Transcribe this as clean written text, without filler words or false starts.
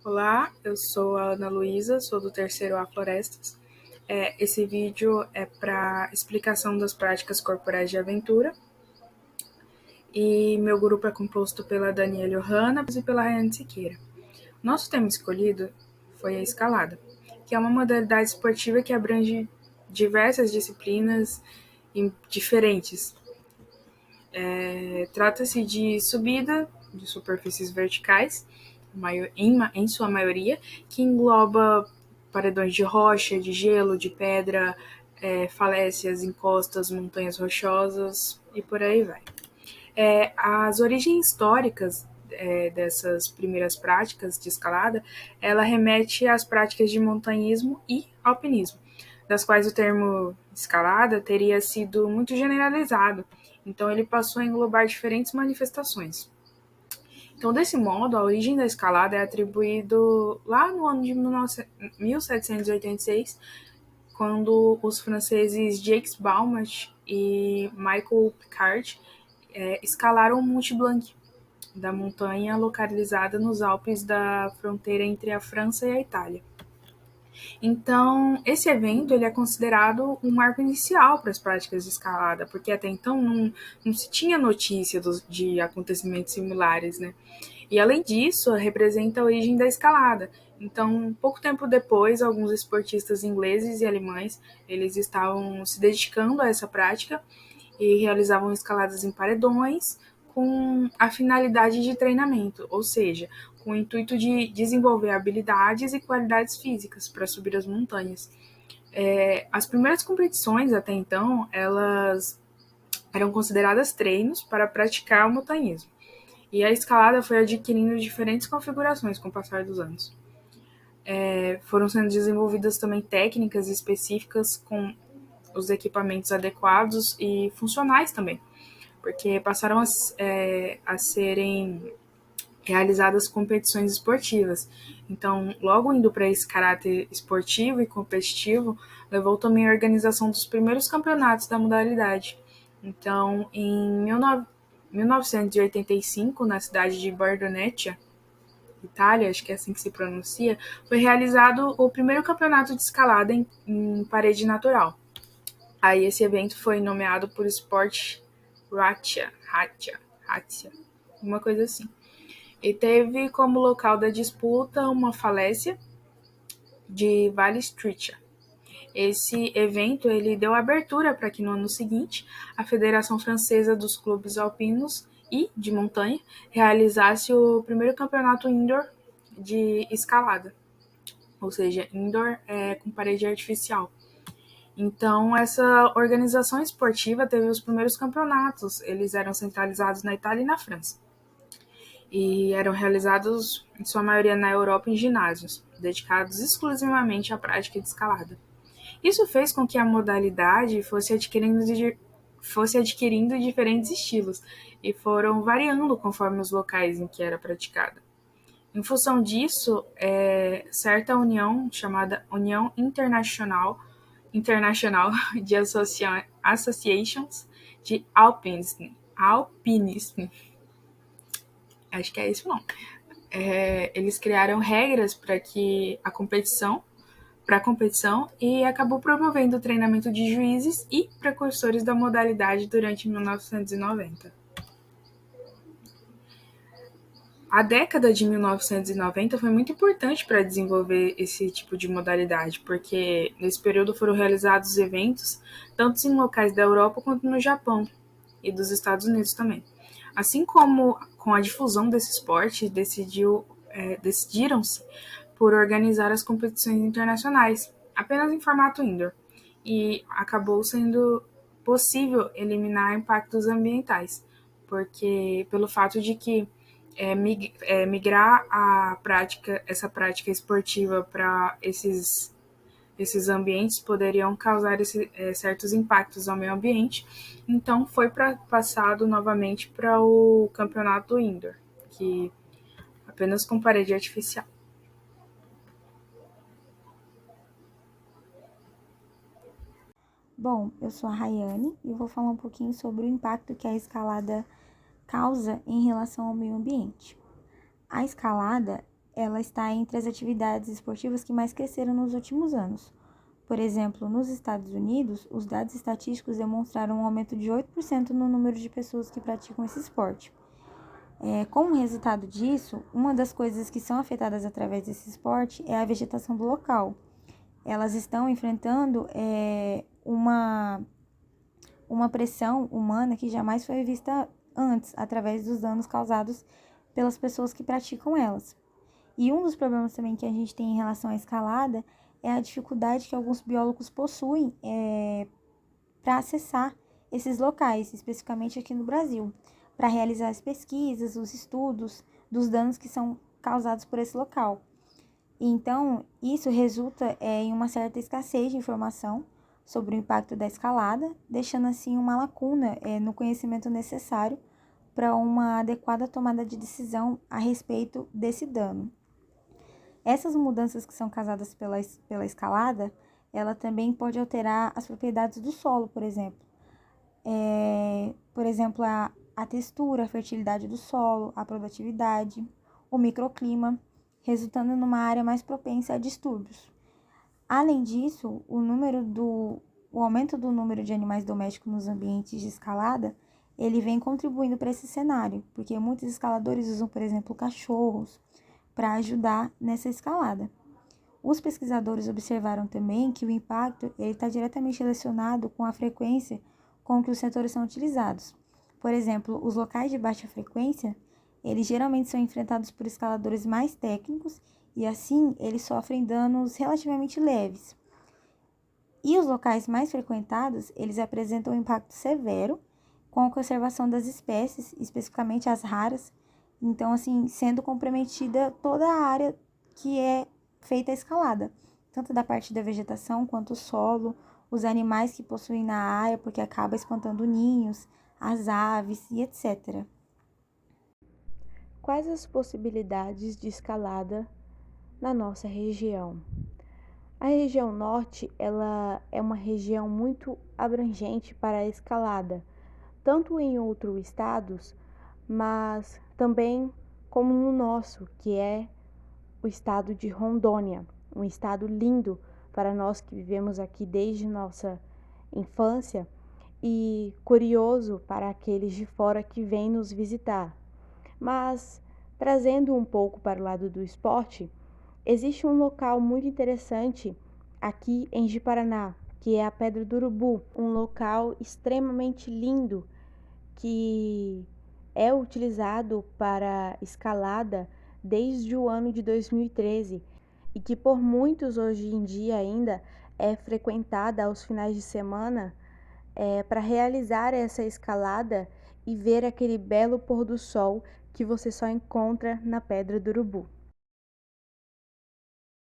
Olá, eu sou a Ana Luísa, sou do terceiro A Florestas. Esse vídeo é para explicação das práticas corporais de aventura. E meu grupo é composto pela Daniela Johanna e pela Rayane Siqueira. Nosso tema escolhido foi a escalada, que é uma modalidade esportiva que abrange diversas disciplinas diferentes. Trata-se de subida de superfícies verticais, em sua maioria, que engloba paredões de rocha, de gelo, de pedra, falésias, encostas, montanhas rochosas e por aí vai. As origens históricas dessas primeiras práticas de escalada, ela remete às práticas de montanhismo e alpinismo, das quais o termo escalada teria sido muito generalizado, então ele passou a englobar diferentes manifestações. Então, desse modo, a origem da escalada é atribuído lá no ano de 1786, quando os franceses Jacques Balmat e Michael Picard escalaram o Mont Blanc, da montanha localizada nos Alpes da fronteira entre a França e a Itália. Então, esse evento ele é considerado um marco inicial para as práticas de escalada, porque até então não se tinha notícia de acontecimentos similares, né? E além disso, representa a origem da escalada. Então, pouco tempo depois, alguns esportistas ingleses e alemães, eles estavam se dedicando a essa prática e realizavam escaladas em paredões com a finalidade de treinamento, ou seja, com o intuito de desenvolver habilidades e qualidades físicas para subir as montanhas. As primeiras competições até então, elas eram consideradas treinos para praticar o montanhismo. E a escalada foi adquirindo diferentes configurações com o passar dos anos. Foram sendo desenvolvidas também técnicas específicas com os equipamentos adequados e funcionais também, porque passaram a serem realizadas competições esportivas. Então, logo indo para esse caráter esportivo e competitivo, levou também a organização dos primeiros campeonatos da modalidade. Então, em 1985, na cidade de Bardonecchia, Itália, acho que é assim que se pronuncia, foi realizado o primeiro campeonato de escalada em parede natural. Aí esse evento foi nomeado por Sport Ratia, uma coisa assim. E teve como local da disputa uma falésia de Vale Streccia. Esse evento ele deu abertura para que no ano seguinte a Federação Francesa dos Clubes Alpinos e de Montanha realizasse o primeiro campeonato indoor de escalada, ou seja, indoor com parede artificial. Então, essa organização esportiva teve os primeiros campeonatos, eles eram centralizados na Itália e na França. E eram realizados, em sua maioria, na Europa em ginásios, dedicados exclusivamente à prática de escalada. Isso fez com que a modalidade fosse adquirindo diferentes estilos e foram variando conforme os locais em que era praticada. Em função disso, certa união, chamada União Internacional de Associations de Alpinismo, acho que é isso não. Eles criaram regras para a competição e acabou promovendo o treinamento de juízes e precursores da modalidade durante 1990. A década de 1990 foi muito importante para desenvolver esse tipo de modalidade, porque nesse período foram realizados eventos tanto em locais da Europa quanto no Japão e dos Estados Unidos também. Assim como com a difusão desse esporte, decidiram-se por organizar as competições internacionais, apenas em formato indoor, e acabou sendo possível eliminar impactos ambientais, porque pelo fato de que migrar essa prática esportiva para esses ambientes poderiam causar certos impactos ao meio ambiente. Então foi passado novamente para o campeonato indoor, que apenas com parede artificial. Bom, eu sou a Rayane e vou falar um pouquinho sobre o impacto que a escalada causa em relação ao meio ambiente. A escalada, ela está entre as atividades esportivas que mais cresceram nos últimos anos. Por exemplo, nos Estados Unidos, os dados estatísticos demonstraram um aumento de 8% no número de pessoas que praticam esse esporte. Como resultado disso, uma das coisas que são afetadas através desse esporte é a vegetação do local. Elas estão enfrentando uma pressão humana que jamais foi vista antes, através dos danos causados pelas pessoas que praticam elas. E um dos problemas também que a gente tem em relação à escalada é a dificuldade que alguns biólogos possuem para acessar esses locais, especificamente aqui no Brasil, para realizar as pesquisas, os estudos dos danos que são causados por esse local. Então, isso resulta em uma certa escassez de informação sobre o impacto da escalada, deixando assim uma lacuna no conhecimento necessário para uma adequada tomada de decisão a respeito desse dano. Essas mudanças que são causadas pela escalada, ela também pode alterar as propriedades do solo, por exemplo. A textura, a fertilidade do solo, a produtividade, o microclima, resultando numa área mais propensa a distúrbios. Além disso, o aumento do número de animais domésticos nos ambientes de escalada, ele vem contribuindo para esse cenário, porque muitos escaladores usam, por exemplo, cachorros para ajudar nessa escalada. Os pesquisadores observaram também que o impacto está diretamente relacionado com a frequência com que os sensores são utilizados. Por exemplo, os locais de baixa frequência, eles geralmente são enfrentados por escaladores mais técnicos e assim eles sofrem danos relativamente leves. E os locais mais frequentados, eles apresentam um impacto severo com a conservação das espécies, especificamente as raras, então assim, sendo comprometida toda a área que é feita a escalada, tanto da parte da vegetação quanto o solo, os animais que possuem na área, porque acaba espantando ninhos, as aves e etc. Quais as possibilidades de escalada na nossa região? A região norte, ela é uma região muito abrangente para a escalada, tanto em outros estados, mas também como no nosso, que é o estado de Rondônia, um estado lindo para nós que vivemos aqui desde nossa infância e curioso para aqueles de fora que vêm nos visitar. Mas, trazendo um pouco para o lado do esporte, existe um local muito interessante aqui em Ji-Paraná, que é a Pedra do Urubu, um local extremamente lindo que é utilizado para escalada desde o ano de 2013 e que por muitos hoje em dia ainda é frequentada aos finais de semana para realizar essa escalada e ver aquele belo pôr do sol que você só encontra na Pedra do Urubu.